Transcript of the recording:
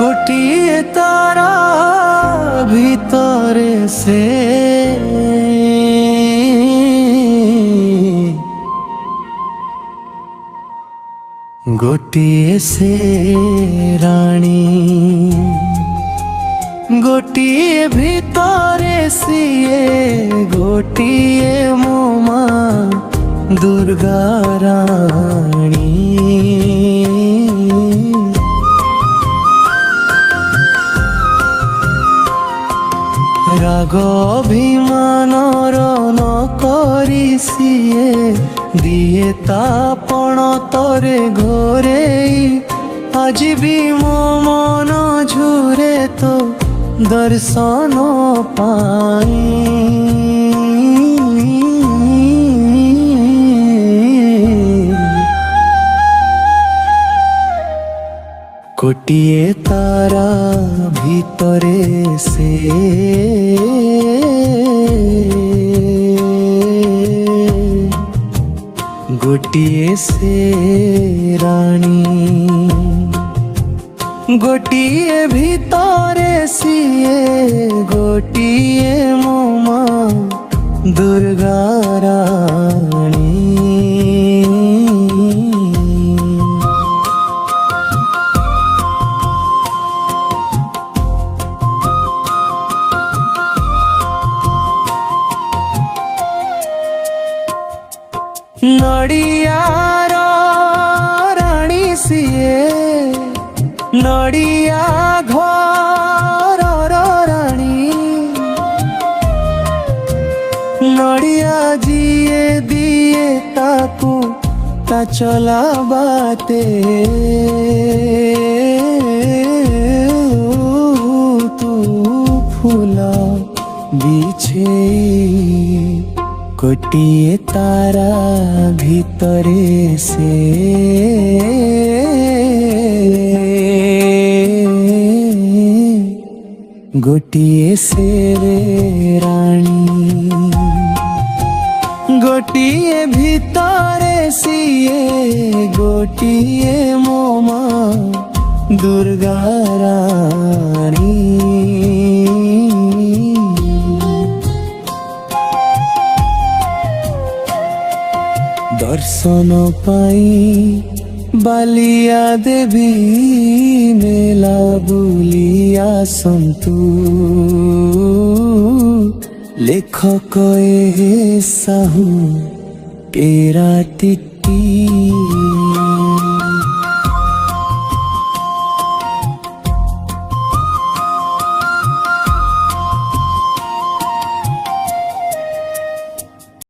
गोटिए तारा भीतरे से गोटिए से रानी गोटिए भीतरे सिए गोटिए मोमा दुर्गा रानी राग अभिमानर न करी सिए दिए तापण तरे घोरे आज भी मो मन झुरे तो दर्शन पाई गोटिए तारा भीतरे से गोटिए से रानी गोटिए भीतरे सिए गोटिए मोमा दुर्गा रानी नड़ियार रानी सिए नड़िया घर रानी नड़िया जिए दिए ताकू ता चला बाते तू फूला बिछे गोटिए तारा भीतरे से गोटिए से रे रानी गोटिए भीतरे सिए गोटिए मोमा दुर्गा रानी दर्शन पाई बालिया देवी मेला बुलिया संतु लेखक ए साहू केरा टिटी।